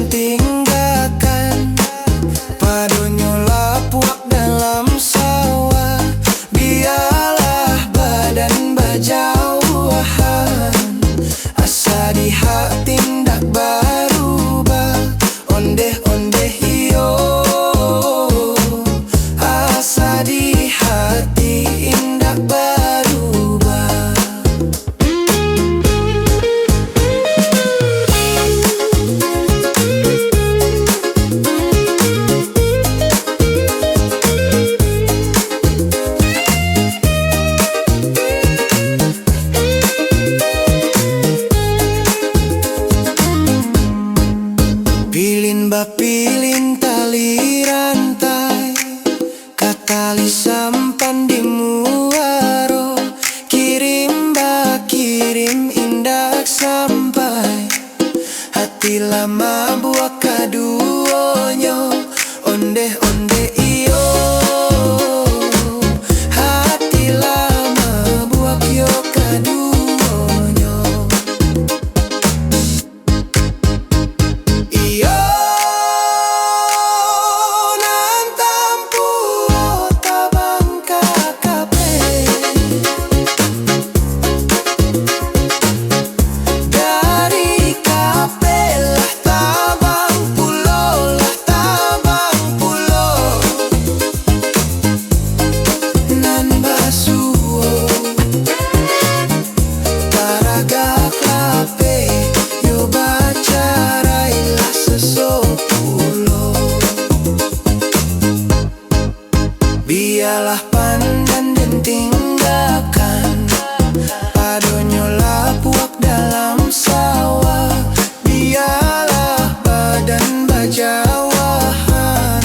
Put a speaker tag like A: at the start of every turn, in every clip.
A: tinggalkan. Padonyo lapuak dalam sawah, biarlah badan berjauhan. Asa di hati ndak berubah, ondeh-ondeh iyo. Asa di hati ndak berubah. Pilin bapilin tali rantai, katali sampan di muaro. Kirim ba kirim indak sampai, hati lama buat kaduonyo. Ondeh-ondeh iyo, hati lama buat yo kaduonyo. Iyo nan tampu tabang kakape, dari kape lah tabang pulo, lah tabang pulo. Nan basuo taraga kape, yo bacarailah sesopulo. Biarlah pandan dan tinggalkan. Padonyo lapuak dalam sawah, biarlah badan berjauhan.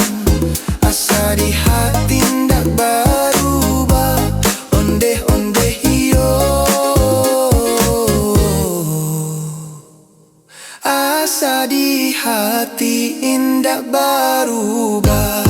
A: Asa di hati ndak berubah, ondeh-ondeh iyo. Asa di hati ndak berubah.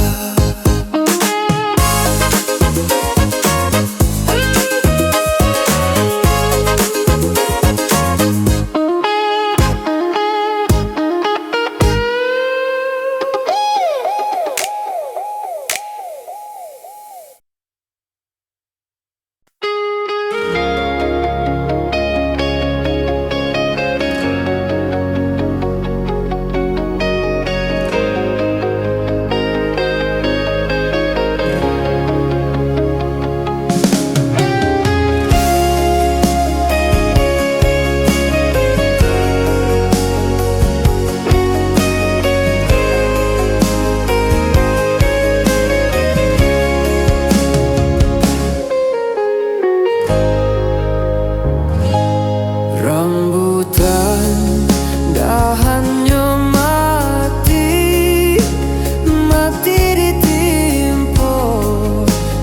A: Rambutan dahannya mati, mati ditimpo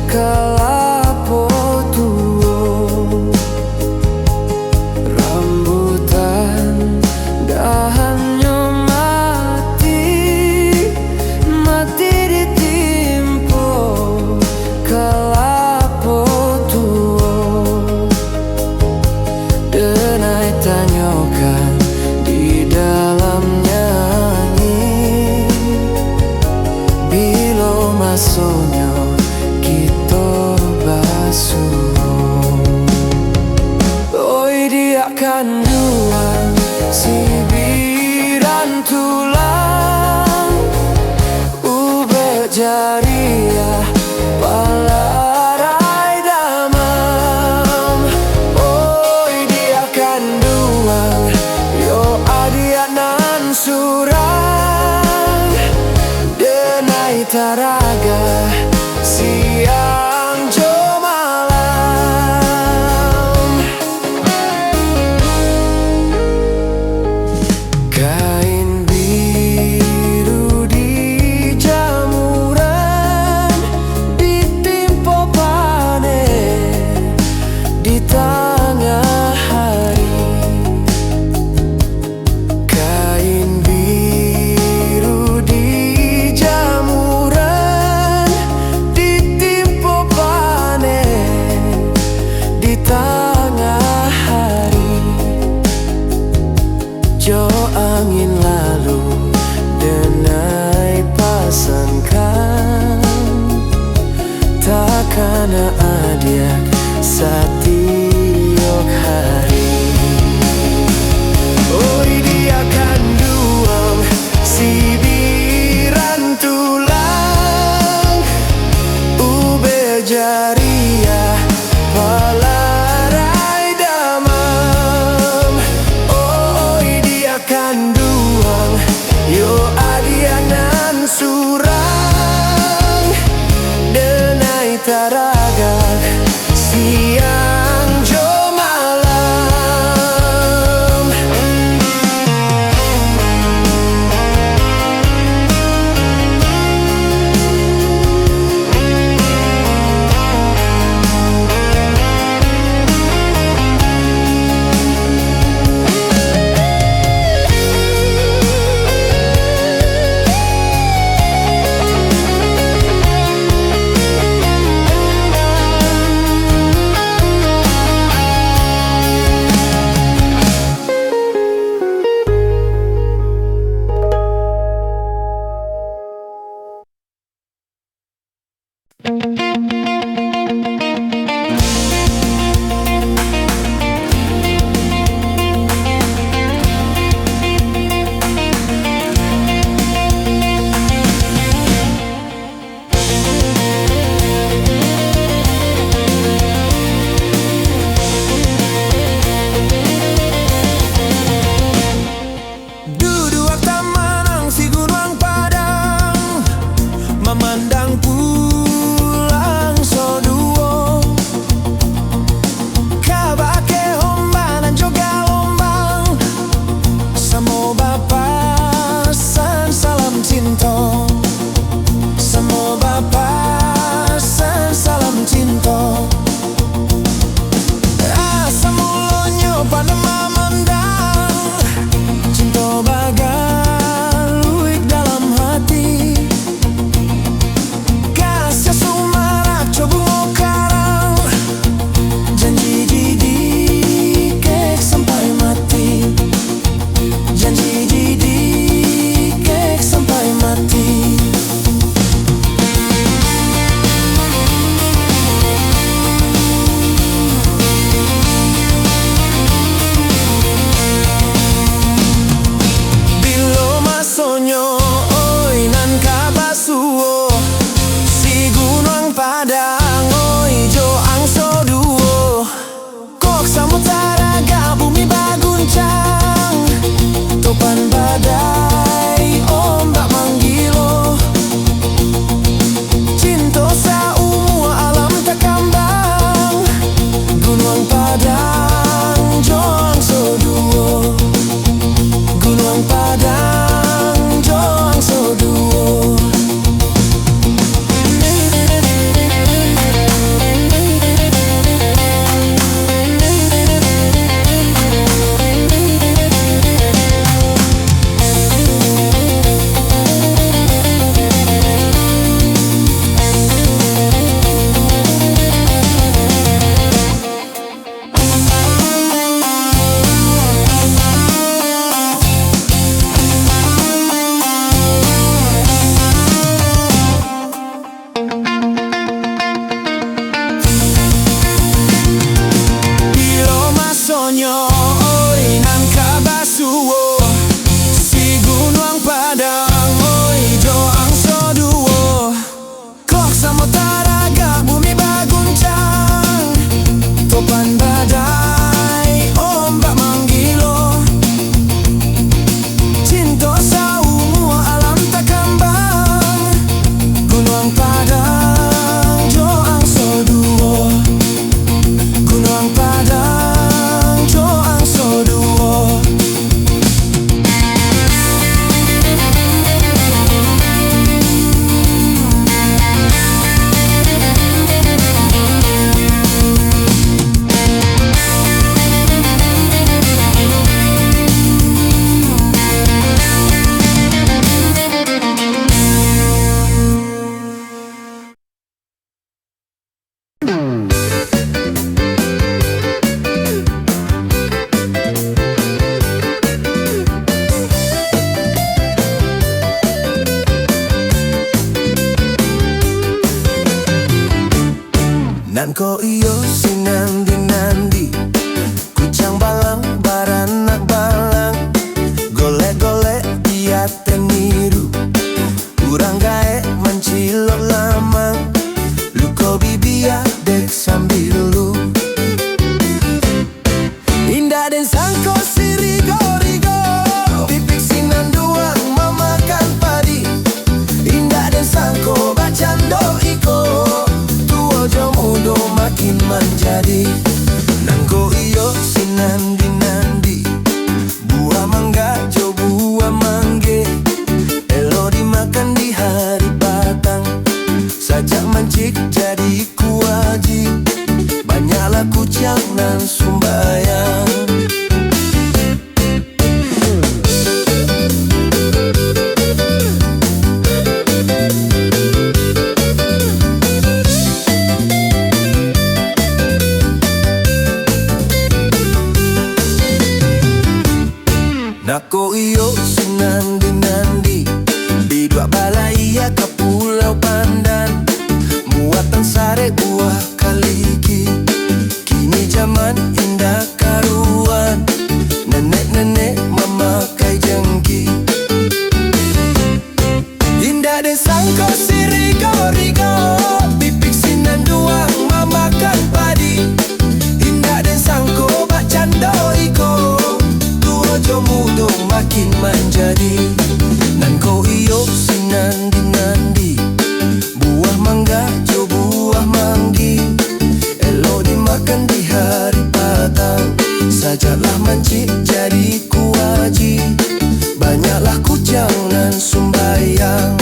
A: kalapo tuo. Rambutan dahannya mati, mati ditimpo kalapo tuo. Denai tanyokan di dalam nyanyi, bilo masonyo kita basuh. Oi dia kan duang si biran tulang, ube jariah palarai damam. Oi dia kan duang yo adianan surang, denai taraga siang jo malam. Kain biru di jamuran, ditimpo panen di tengah hari. Kain biru di jamuran, Nan ko iyo sinandi-nandi, kucang balang baranak balang, golek-golek dia teniru, urang gae mancilok lamang, luko bibia dek sambil lu. Indah den sangko sirigo-rigo, pipik sinan duang mamakan padi. Indah den sangko bacando iko, tuo jo mudo makin menjadi. Nangko iyo sinandi-nandi, buah mangga jo buah mangge, elo dimakan di hari batang, sajak mancik jadi kuaji, banyaklah kucang nan sumbayang. Nako iyo sinandi-nandi, bidua balaya ke Pulau Pandan, muatan sare buah kaliki. Kini zaman indah karuan, nenek-nenek memakai jengki. Indah den sangko sirigo-rigo, pipik sinan duang mamakan padi. Indah den sangko bacando iko, tuo jo mudo makin menjadi. Nan ko iyo sinandi-nandi, buah mangga jo buah manggi, elo dimakan di hari batang, sajalah mancik jadi kuaji, banyaklah kucang nan sumbayang.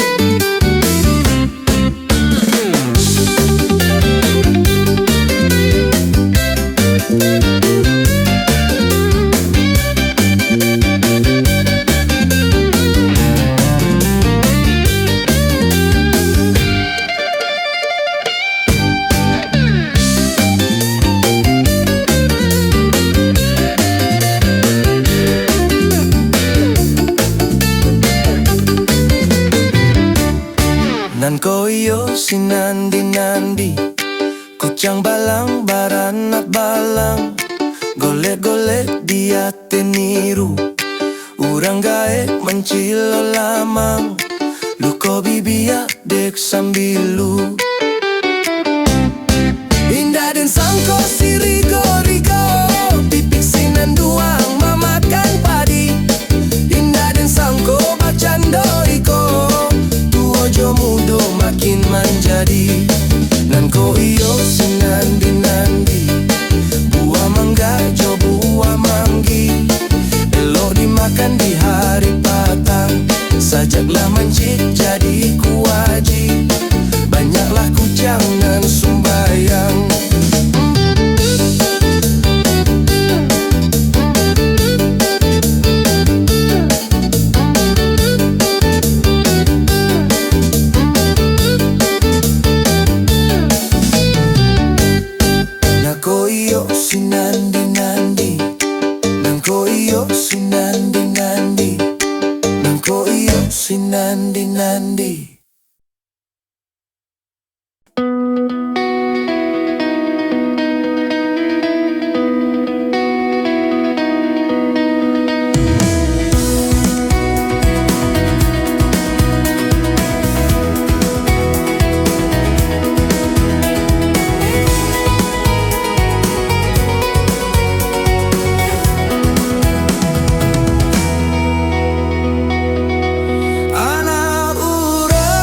A: Nan ko iyo sinandi-nandi, kucang balang baranak balang, golek-golek dia teniru, urang gae mancilo lamang, luko bibia dek sambilu. Indah den sangko sirigo-rigo, pipik sinan duang mamakan padi. Indah den sangko bacando iko, jo mudo makin menjadi. Nan ko iyo sinandi-nandi, buah mangga jo buah manggi, elo dimakan di hari batang, sajaklah mancik jadi kuaji, banyaklah kucang nan sumbayang. Nako iyo sinandi-nandi, nangko iyo sinandi-nandi, nangko iyo sinandi-nandi. Anak urang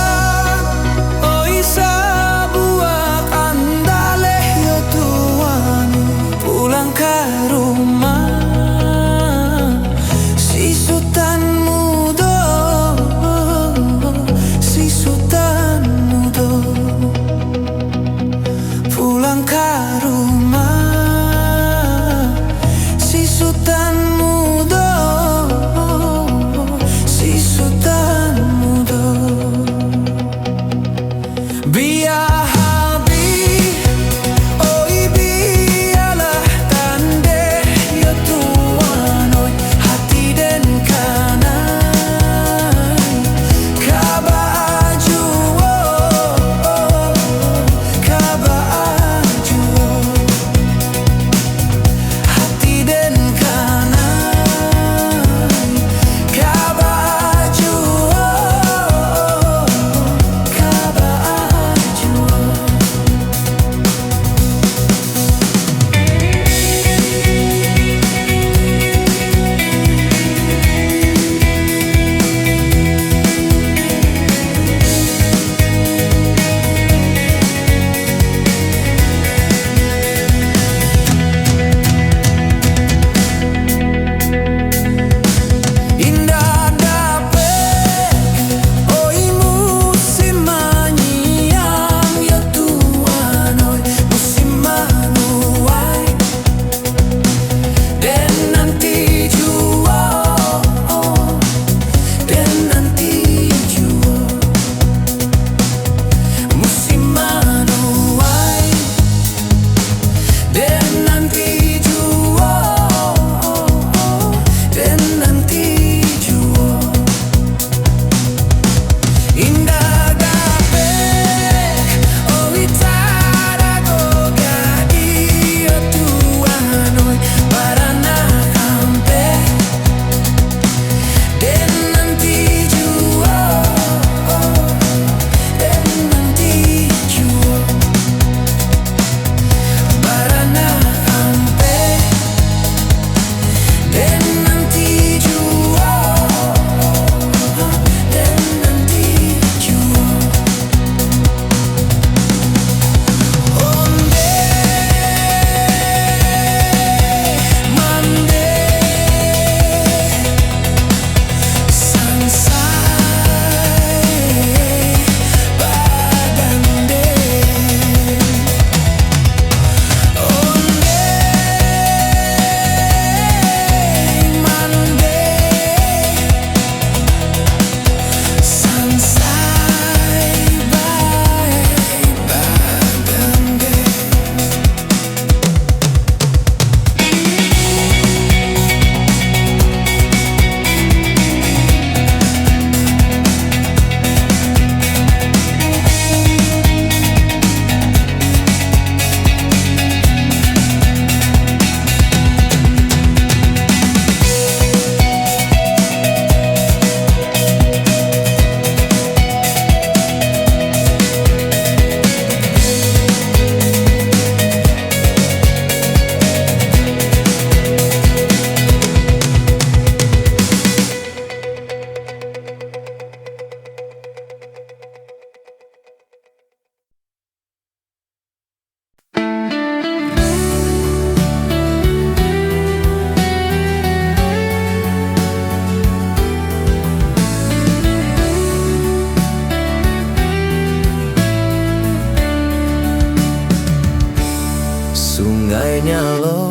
A: Makanya lo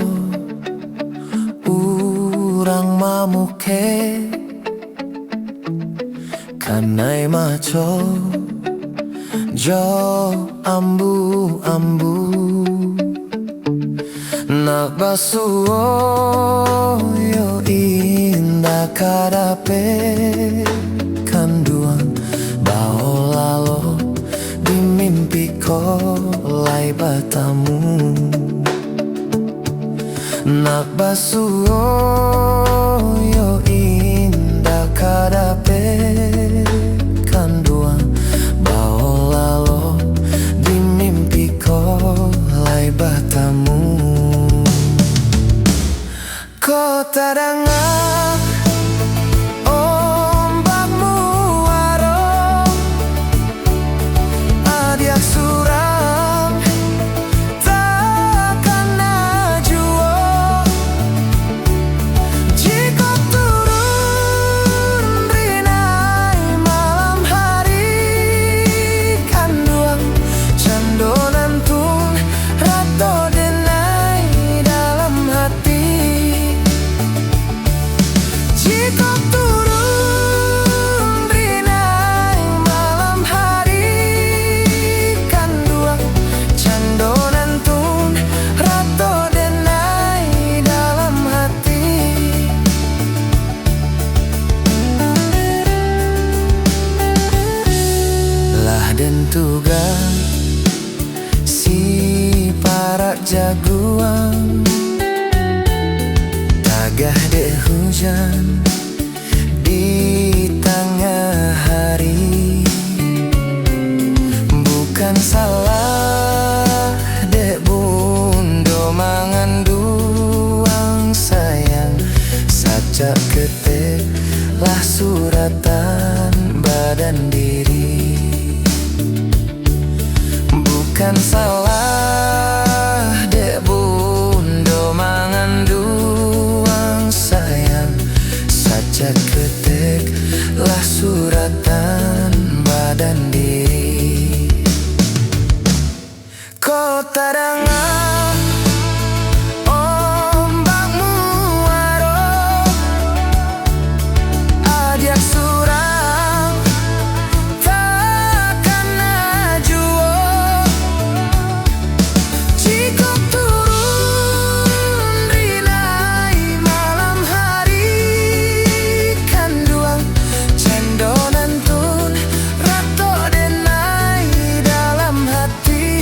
A: urang mamuke kanai maco jo ambu-ambu nak basuo yo indah kadape kanduang bao lalo di mimpiku lai batamu nak basuo yo indah kadape kanduang bao lalo di mimpiku lai batamu kota dengar ombakmu aro adiak suram takkan najuo jika turun rinai malam hari kanduang candonan tun rato denai dalam hati jika turun rinai malam hari kanduang candonan tun rato denai dalam hati lah den tuga si parak jagoan tagah de hujan di tengah hari bukan salah dek bundo manganduang sayang sajak ketik lah suratan badan diri bukan salah dek bundo manganduang sayang sajak ketik lah suratan badan diri kota dengar ombakmu aro adiak surang takkan najuo jika turun rinai malam hari kanduang candonan tun rato denai dalam hati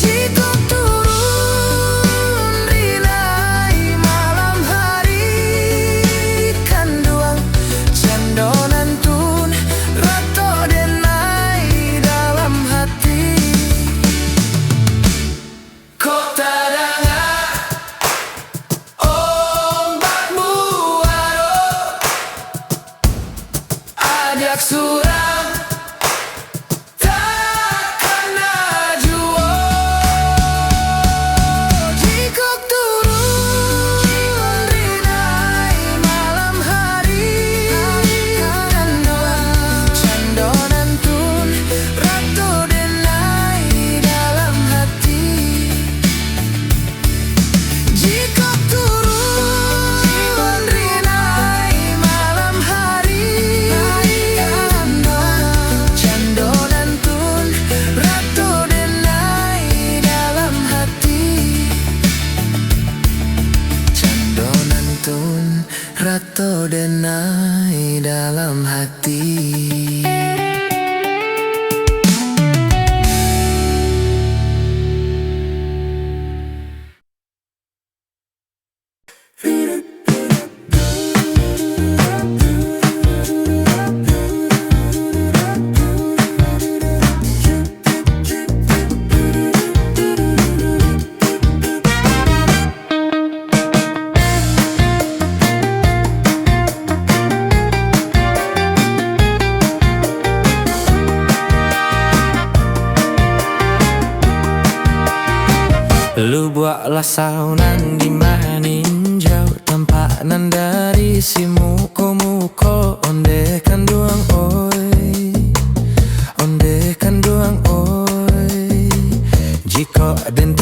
A: jika turun rinai malam hari kanduang candonan tun rato denai dalam hati kota dengar ombakmu aro adiak suram takkan najuo jika turun rinai malam hari kanduang candonan tun rato denai dalam hati jika turun rinai malam hari kanduang candonan tun rato denai dalam hati candonan tun rato denai dalam hati lu buatlah saunan di maninjau tampanan dari si muko-muko onde kanduang oi onde kanduang oi jika den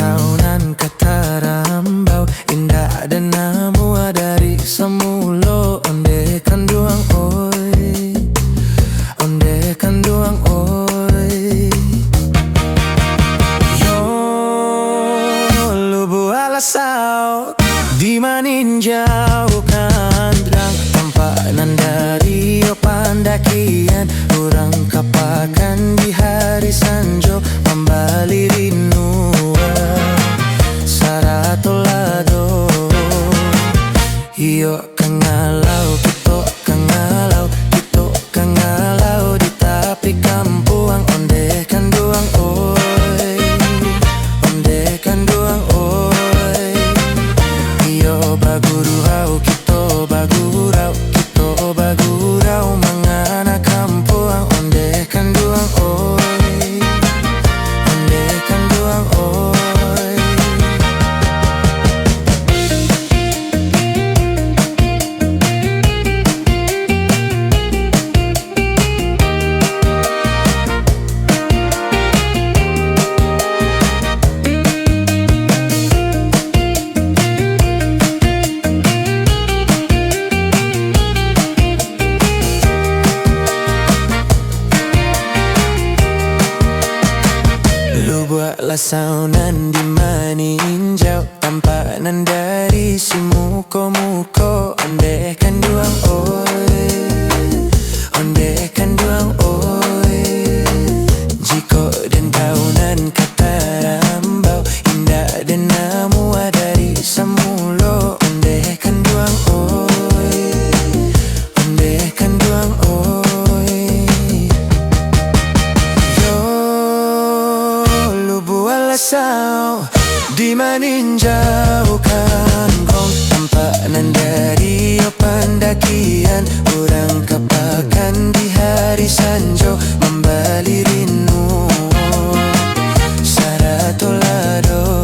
A: Urang kapakan di hari sanjo Mambali rinua Saratolado Iyo kangalau, kito kangalau, kito kangalau di tapi kampuang onde kan duang oi, onde kan duang oi. Iyo bagurau, kito bagurau, kito bagurau mangana kampuang onde kan duang oi, onde kan duang oi. Buatlah saunan di maninjau Tampanan dari si muko-muko Onde kan duang oi, onde kan duang oi. Jiko dan kaunan kata rambau Indah dan namua dari samulo Onde kan duang oi, onde kan duang oi. Sao di maninjau kan kong tampanan dari pandakian Urang kapakan di hari sanjo Mambali rinu Saratolado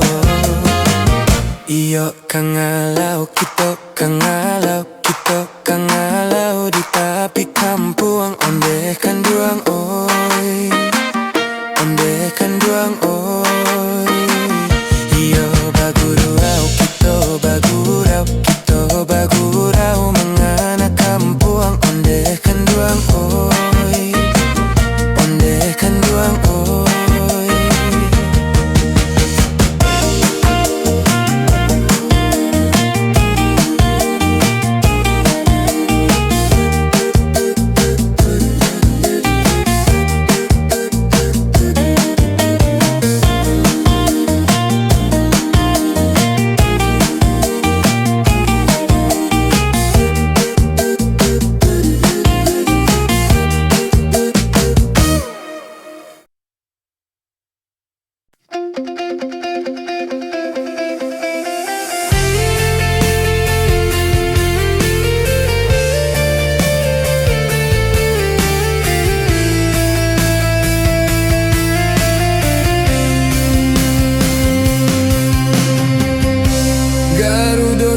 A: Iyo kangalau, kito kangalau, kito kangalau di tapi kampuang Onde kan duang oi, onde kan duang oi. Iyo bagurau, kito bagurau, kito bagurau mangana kampuang Onde kan duang oi, onde kan duang oi.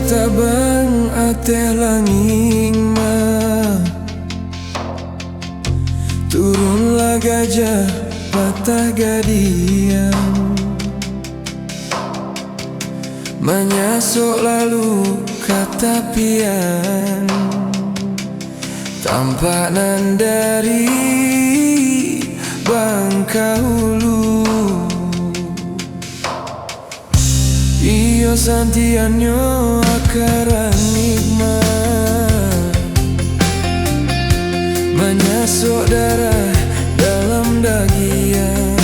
A: Tabang ateh langing mah turunlah gajah patah gadian menyasuk lalu katapian tampanan dari Bangkahulu Iyo santianyo akaran nikmat menyasuk darah dalam dagian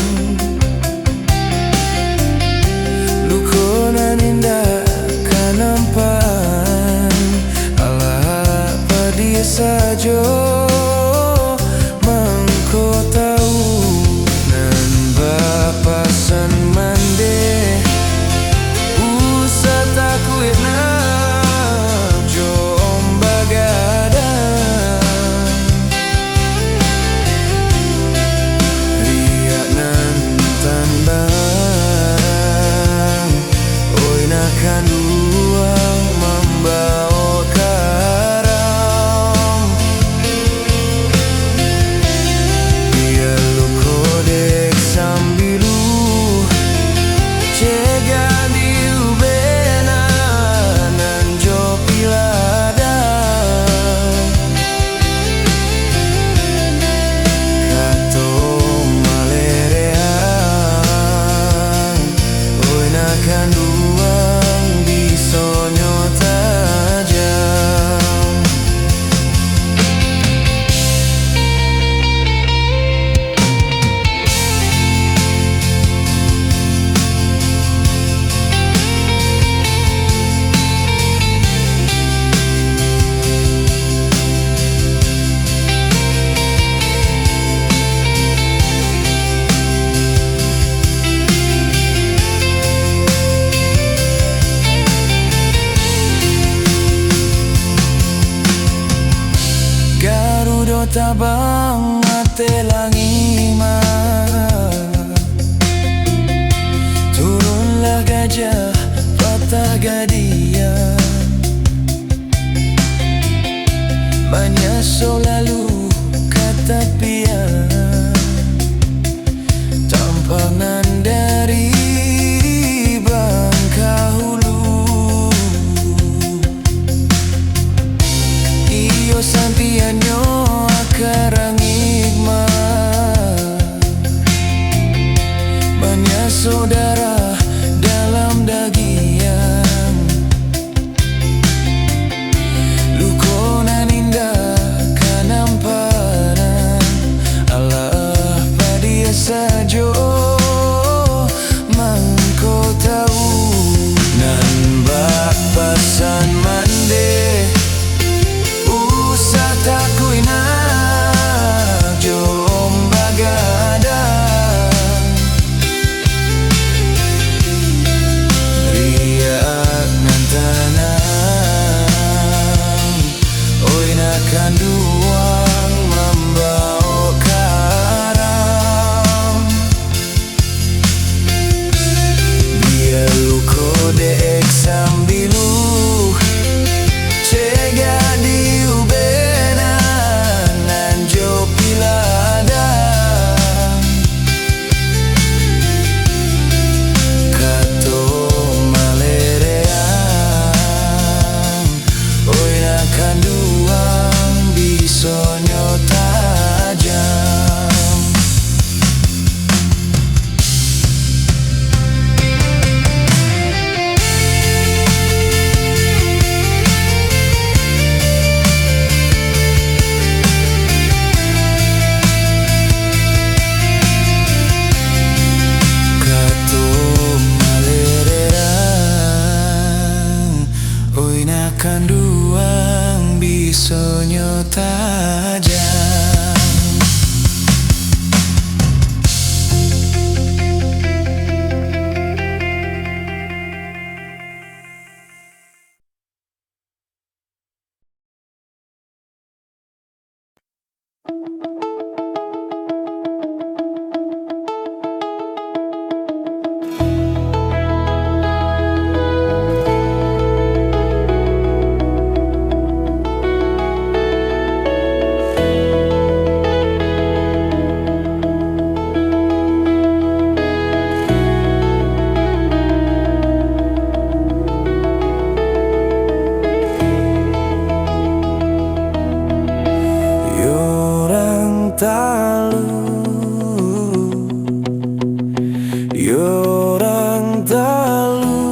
A: lukonan indah kanampan Allah padi sajo mangko tahu nan bapasan mande takuit na jom bagadang riak nan tandang oi nakan duang membao karam tabang mate langima. Turunlah gajah patah gadian, Banyaso lalu kata pian, tampangan dari Bangkahulu. Iyo sampianyo akarang igma, banyak saudara dalam dagian. Lukonan indah kanampanan, Allah padia sajo mangko tahu. Nan bak pasan mande usah takui nak jom bagadang, riak nan tanang oi nakan duang membawa karam. Biar luko dek sambilu cega di ubenan nanjo piladang, kato malereang oi nakan duang bisonyo tajam. Kato malererang oi nakan duang bisonyo tajam. Yorang talu, yorang talu,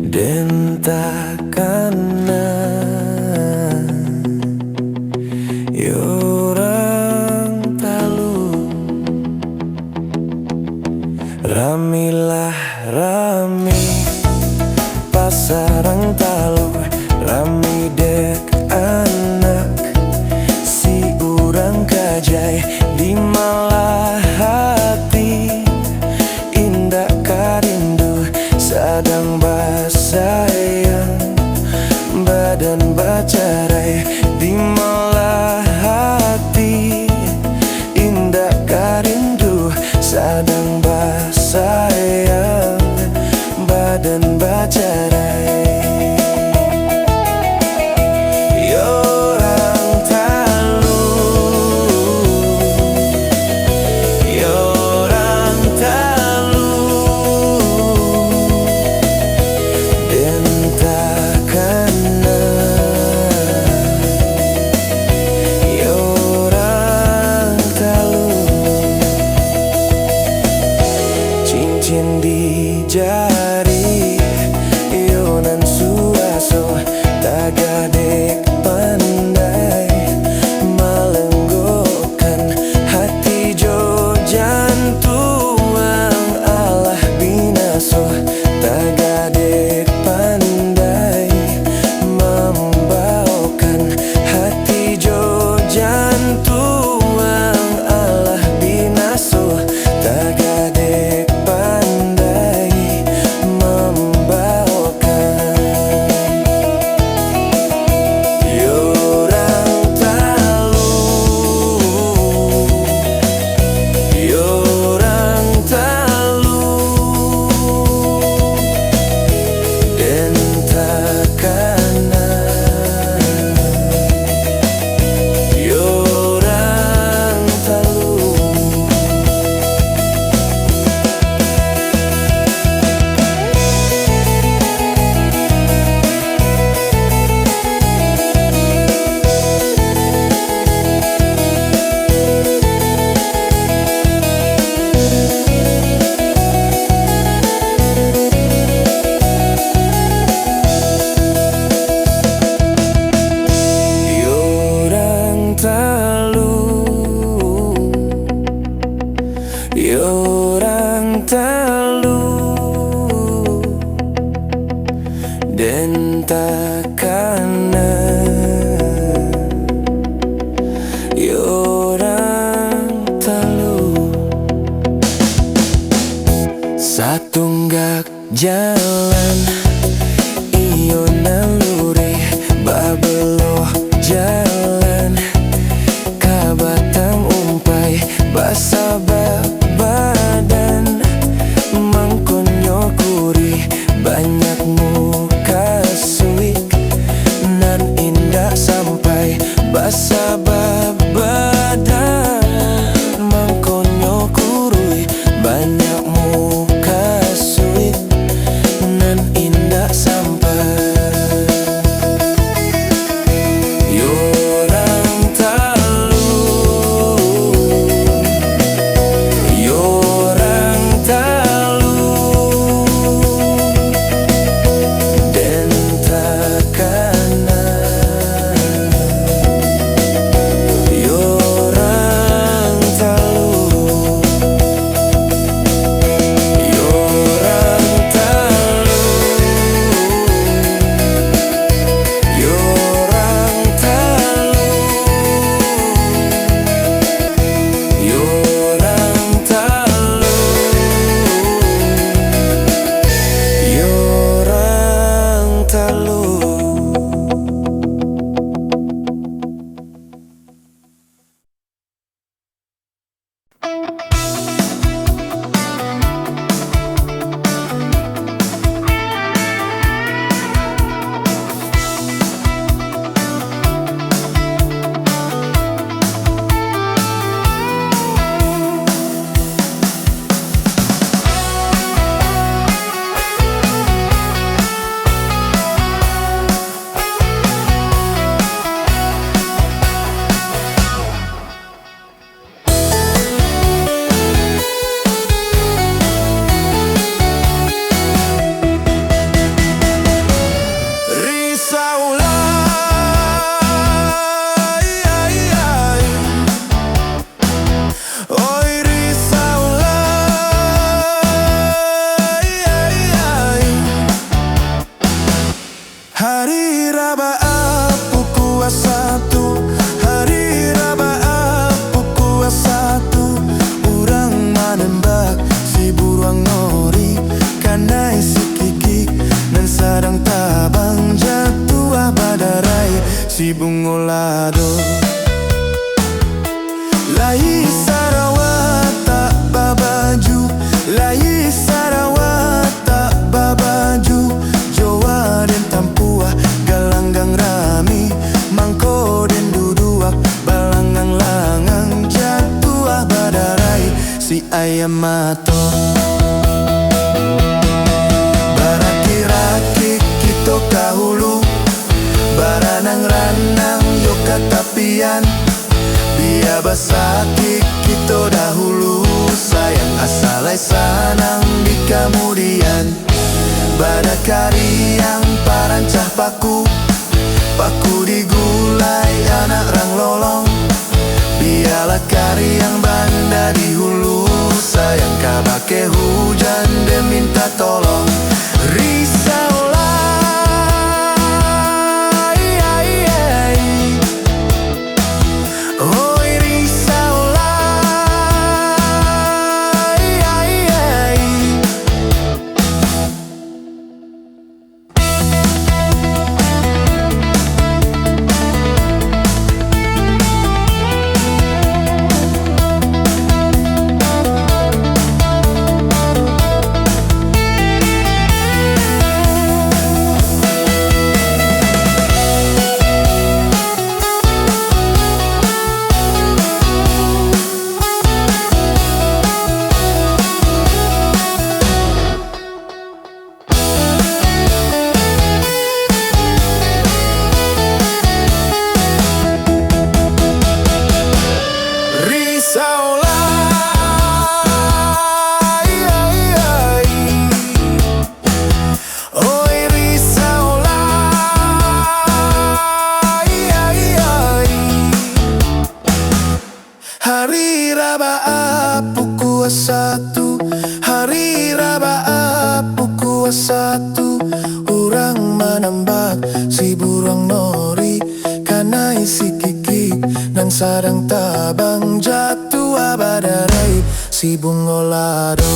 A: den takana. Yorang talu, ramilah rami, pasarang talu, rami dek anak si bungolado. Lai Sarawak tak babaju, lai Sarawak tak babaju. Jawa dan Tampua galanggang rami, mangko dan duduak balangang langang jatuh badarai si ayam mato. Baraki-raki kita kahulu, baranang ranang yo katapian. Biar basaki kita dahulu, sayang asalai sanang di kemudian. Badakari yang parancah paku, paku digulai anak rang lolong. Biarlah kari yang banda di hulu, sayang kabake hujan dan minta tolong. Risaulah, oi risaulah, Hari Rabaah pukul 1, hari Rabaah pukul 1. Orang menambak si burung nori, karena isi kiki dan sarang tabang jatuh badarai si bungolado.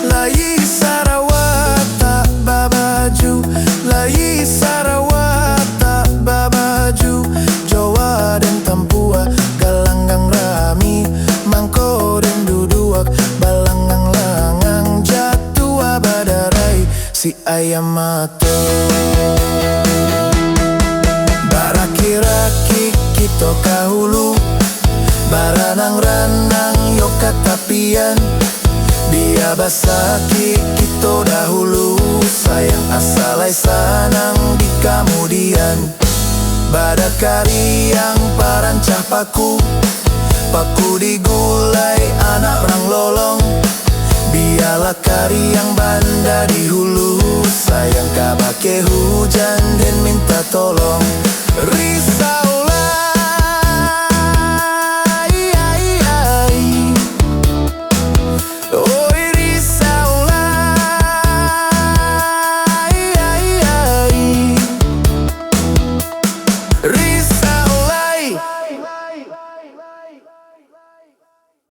A: Lai Sarawak tak babaju, lai Sarawak tak babaju. Jawa dan Tampua galanggang rami, mangko dan duduak balangang langang jatuh badarai si ayam mato. Baraki-raki kita kahulu, baranang ranang yo katapian. Biar basaki kita dahulu, sayang asalai sanang di kemudian. Badakari yang parancah paku, paku digulai anak rang lolong. Biarlah kari yang banda di hulu, sayang kabake hujan dan minta tolong. Risau